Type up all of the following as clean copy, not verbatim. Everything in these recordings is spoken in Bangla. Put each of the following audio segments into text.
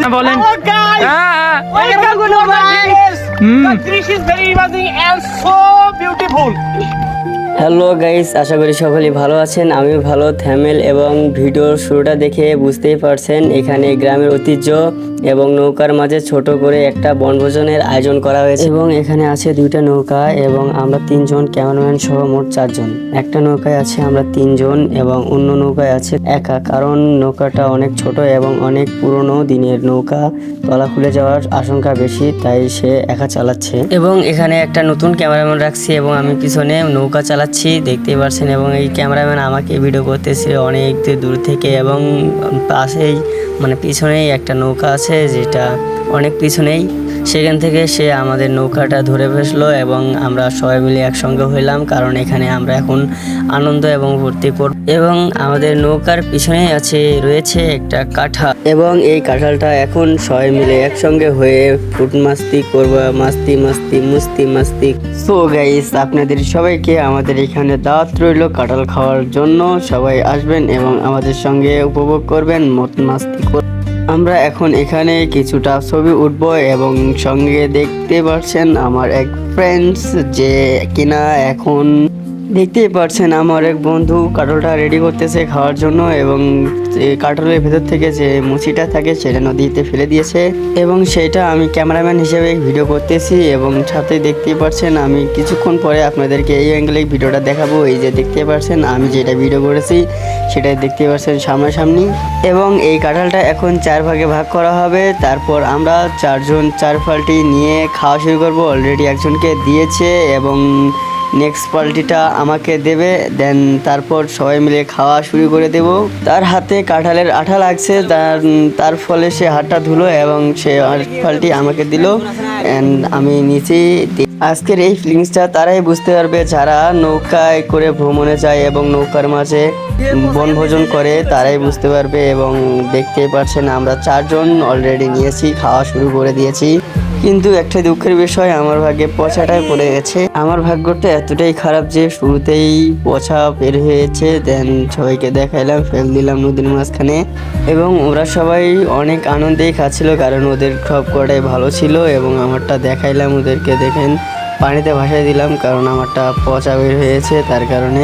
না বলেন। Hello guys, welcome to my place. The fish is very amazing and so beautiful. Hello guys, আশা করি সকলেই ভালো আছেন। আমি ভালো। থাম্বনেল এবং ভিডিওর শুরুটা দেখে বুঝতেই পারছেন এখানে গ্রামের ঐতিহ্য এবং নৌকার মাঝে ছোট করে একটা বনভোজনের আয়োজন করা হয়েছে এবং এখানে আছে দুইটা নৌকা এবং আমরা তিনজন ক্যামেরাম্যান সহ মোট চারজন। একটা নৌকায় আছে আমরা তিনজন এবং অন্য নৌকায় আছে একা, কারণ নৌকাটা অনেক ছোট এবং অনেক পুরনো দিনের নৌকা, তলা খুলে যাওয়ার আশঙ্কা বেশি, তাই সে একা চালাচ্ছে। এবং এখানে একটা নতুন ক্যামেরাম্যান রাখছি এবং আমি পিছনে নৌকা চালাচ্ছি, দেখতেই পারছেন। এবং এই ক্যামেরাম্যান আমাকে ভিডিও করতেছিল অনেক দূর থেকে এবং পাশেই মানে পিছনেই একটা নৌকা আছে যেটা অনেক পিছনেই, সেখান থেকে সে আমাদের নৌকাটা ধরে ফেসলো এবং আমরা সবাই মিলে একসঙ্গে হইলাম, কারণ এখানে আমরা এখন আনন্দ এবং ভর্তি করব। এবং আমাদের নৌকার পিছনেই রয়েছে একটা কাঁঠাল এবং এই কাঁঠালটা এখন সবাই মিলে একসঙ্গে হয়ে ফুট মাস্তি করবো, মাস্তি। সো গাইস, আপনাদের সবাইকে আমাদের এখানে দাওয়াত রইল কাঁঠাল খাওয়ার জন্য। সবাই আসবেন এবং আমাদের সঙ্গে উপভোগ করবেন, মাস্তি করবেন। আমরা এখন এখানে কিছুটা ছবি উঠবো এবং সঙ্গে দেখতে পাচ্ছেন আমার এক ফ্রেন্ডস যে কিনা এখন দেখতেই পাচ্ছেন আমার এক বন্ধু কাঁঠালটা রেডি করতেছে খাওয়ার জন্য এবং কাঁঠালের ভেতর থেকে যে মুচিটা থাকে সেটা নদীতে ফেলে দিয়েছে এবং সেটা আমি ক্যামেরাম্যান হিসেবে ভিডিও করতেছি এবং সাথে দেখতেই পাচ্ছেন আমি কিছুক্ষণ পরে আপনাদেরকে এই অ্যাঙ্গেলে ভিডিওটা দেখাবো। এই যে দেখতে পাচ্ছেন আমি যেটা ভিডিও করেছি সেটাই দেখতে পাচ্ছেন সামনাসামনি। এবং এই কাঁঠালটা এখন 4 ভাগে ভাগ করা হবে, তারপর আমরা 4 জন 4 ফালটি নিয়ে খাওয়া শুরু করবো। অলরেডি একজনকে দিয়েছে এবং নেক্সট পাল্টিটা আমাকে দেবে, দেন তারপর সবাই মিলে খাওয়া শুরু করে দেব। তার হাতে কাঁঠালের আঠা লাগছে, তার ফলে সে হাতটা ধুলো এবং সে পাল্টি আমাকে দিল অ্যান্ড আমি নিচেই। আজকের এই ফিলিংসটা তারাই বুঝতে পারবে যারা নৌকায় করে ভ্রমণে যায় এবং নৌকার মাঝে বনভোজন করে, তারাই বুঝতে পারবে। এবং দেখতেই পাচ্ছেন আমরা 4 জন অলরেডি নিয়েছি, খাওয়া শুরু করে দিয়েছি। কিন্তু একটা দুঃখের বিষয়, আমার ভাগ্যে পচাটাই পড়ে গেছে। আমার ভাগ্যটা এতটাই খারাপ যে শুরুতেই পচা বের হয়েছে, দেন সবাইকে দেখাইলাম, ফেল দিলাম নদীর মাঝখানে এবং ওরা সবাই অনেক আনন্দেই খাচ্ছিল কারণ ওদের সব কটাই ভালো ছিল এবং আমারটা দেখাইলাম ওদেরকে, দেখেন পানিতে ভাসাই দিলাম কারণ আমারটা পচা বের হয়েছে তার কারণে,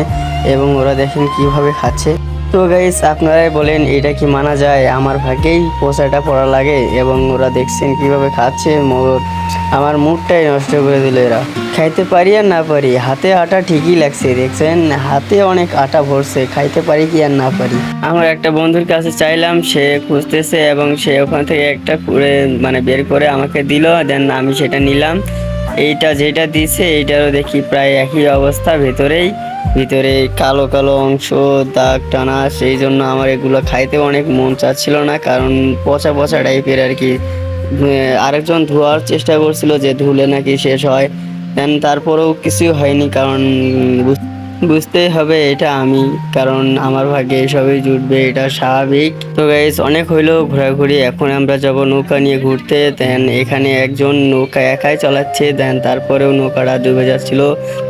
এবং ওরা দেখেন কিভাবে খাচ্ছে। তো গাইস, আপনারাই বলেন এটা কি মানা যায়? আমার ভাগ্যেই পচাটা পড়া লাগে এবং ওরা দেখছেন কিভাবে খাচ্ছে, আমার মুডটাই নষ্ট করে দিল এরা। খাইতে পারি আর না পারি, হাতে আটা ঠিকই লাগছে, দেখছেন হাতে অনেক আটা ভরছে, খাইতে পারি কি আর না পারি। আমার একটা বন্ধুর কাছে চাইলাম, সে খুঁজতেছে এবং সে ওখান থেকে একটা করে মানে বের করে আমাকে দিল, দেন আমি সেটা নিলাম। এইটা যেটা দিছে এইটারও দেখি প্রায় একই অবস্থা, ভিতরে কালো কালো অংশ, দাগ টানা, সেই জন্য আমার এগুলো খাইতে অনেক মন চাচ্ছিল না, কারণ পচা টাইপের আর কি। আরেকজন ধোয়ার চেষ্টা করছিল যে ধুলে নাকি শেষ হয়, দেন তারপরেও কিছুই হয়নি, কারণ বুঝতেই হবে এটা আমি, কারণ আমার ভাগ্যে এসবই জুটবে, এটা স্বাভাবিক। তো গাইস, অনেক হইলো ঘোরাঘুরি, এখন আমরা যাব নৌকা নিয়ে ঘুরতে। দেন এখানে একজন নৌকা একাই চালাচ্ছে, দেন তারপরেও নৌকাটা ডুবে যাচ্ছিল।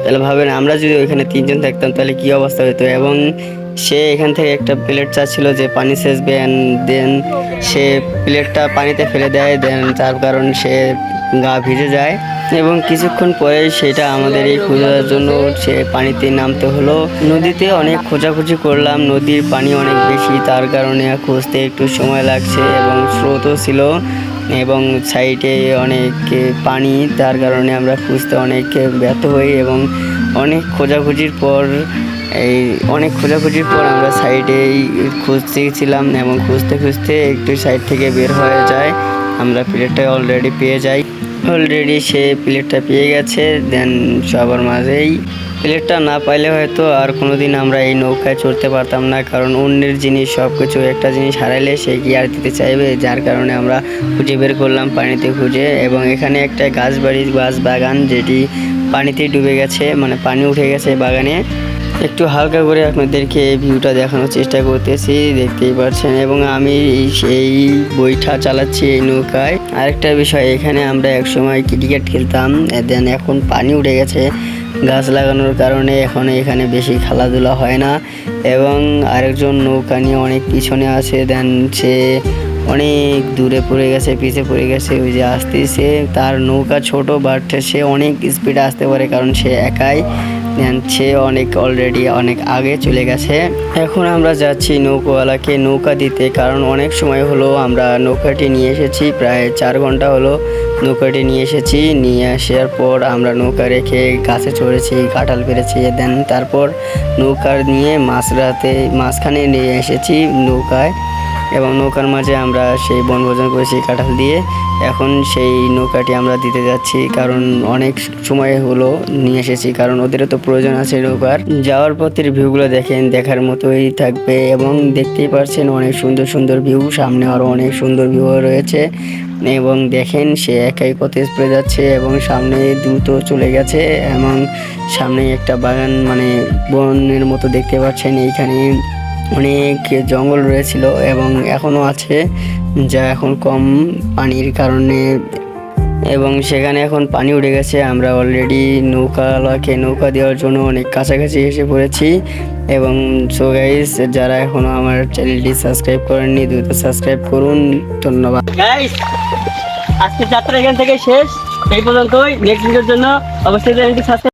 তাহলে ভাবেন আমরা যদি ওইখানে 3 জন থাকতাম তাহলে কি অবস্থা হতো। এবং সে এখান থেকে একটা প্লেট চাচ্ছিল যে পানি সেচবে, দেন সে প্লেটটা পানিতে ফেলে দেয়, দেন তার কারণ সে গা ভিজে যায় এবং কিছুক্ষণ পরে সেটা আমাদের এই খোঁজার জন্য সে পানিতে নামতে হলো। নদীতে অনেক খোঁজাখুঁজি করলাম, নদীর পানি অনেক বেশি, তার কারণে খুঁজতে একটু সময় লাগছে এবং স্রোতও ছিল এবং সাইডে অনেক পানি, তার কারণে আমরা খুঁজতে অনেক ব্যর্থ হই এবং অনেক খোঁজাখুঁজির পর আমরা সাইডেই খুঁজতেছিলাম এবং খুঁজতে একটু সাইড থেকে বের হয়ে যায়, আমরা প্লেটটা অলরেডি পেয়ে যাই। অলরেডি সে প্লেটটা পেয়ে গেছে, দেন সবার মাঝেই প্লেটটা না পাইলে হয়তো আর কোনোদিন আমরা এই নৌকায় চড়তে পারতাম না, কারণ অন্যের জিনিস সব কিছু, একটা জিনিস হারাইলে সে কি আর দিতে চাইবে, যার কারণে আমরা খুঁজে বের করলাম পানিতে খুঁজে। এবং এখানে একটা গাছ বাগান যেটি পানিতেই ডুবে গেছে, মানে পানি উঠে গেছে বাগানে। একটু হালকা করে আপনাদেরকে এই ভিউটা দেখানোর চেষ্টা করতেছি, দেখতেই পাচ্ছেন। এবং আমি সেই বইটা চালাচ্ছি এই নৌকায়। আরেকটা বিষয়, এখানে আমরা একসময় ক্রিকেট খেলতাম, দেন এখন পানি উঠে গেছে গাছ লাগানোর কারণে, এখন এখানে বেশি খেলাধুলা হয় না। এবং আরেকজন নৌকা নিয়ে অনেক পিছনে আছে, দেন সে অনেক দূরে পড়ে গেছে, পিছে পড়ে গেছে। ওই যে আসতেছে, তার নৌকা ছোট, বাট সে অনেক স্পিডে আসতে পারে কারণ সে একাই, সে অলরেডি অনেক আগে চলে গেছে। এখন আমরা যাচ্ছি নৌকাওয়ালাকে নৌকা দিতে, কারণ অনেক সময় হলো আমরা নৌকাটি নিয়ে এসেছি, প্রায় 4 ঘন্টা হলো নৌকাটি নিয়ে এসেছি। নিয়ে আসার পর আমরা নৌকা রেখে গাছে চড়েছি, কাঁঠাল পেরেছি, দেন তারপর নৌকা নিয়ে মাঝখানে নিয়ে এসেছি নৌকায়, এবং নৌকার মাঝে আমরা সেই বনভোজন করেছি কাঁঠাল দিয়ে। এখন সেই নৌকাটি আমরা দিতে যাচ্ছি, কারণ অনেক সময় হলো নিয়ে এসেছি, কারণ ওদেরও তো প্রয়োজন আছে নৌকার। যাওয়ার পথের ভিউগুলো দেখেন, দেখার মতোই থাকবে, এবং দেখতেই পাচ্ছেন অনেক সুন্দর সুন্দর ভিউ, সামনে আরও অনেক সুন্দর ভিউ রয়েছে। এবং দেখেন সে একাই কত স্প্রে যাচ্ছে, এবং সামনে দ্রুত চলে গেছে, এবং সামনে একটা বাগান মানে বনের মতো দেখতে পাচ্ছেন। এইখানে অনেক জঙ্গল রয়েছিল এবং এখনও আছে, যা এখন কম পানির কারণে, এবং সেখানে এখন পানি উঠে গেছে। আমরা অলরেডি নৌকাওয়ালাকে নৌকা দেওয়ার জন্য অনেক কাছাকাছি এসে পড়েছি। এবং সো গাইস, যারা এখনও আমার চ্যানেলটি সাবস্ক্রাইব করেননি দ্রুত সাবস্ক্রাইব করুন। ধন্যবাদ গাইস, আজকে যাত্রা এখান থেকে শেষ, এই পর্যন্তই। নেক্সট ভিডিওর জন্য অবশ্যই চ্যানেলটি সাবস্ক্রাইব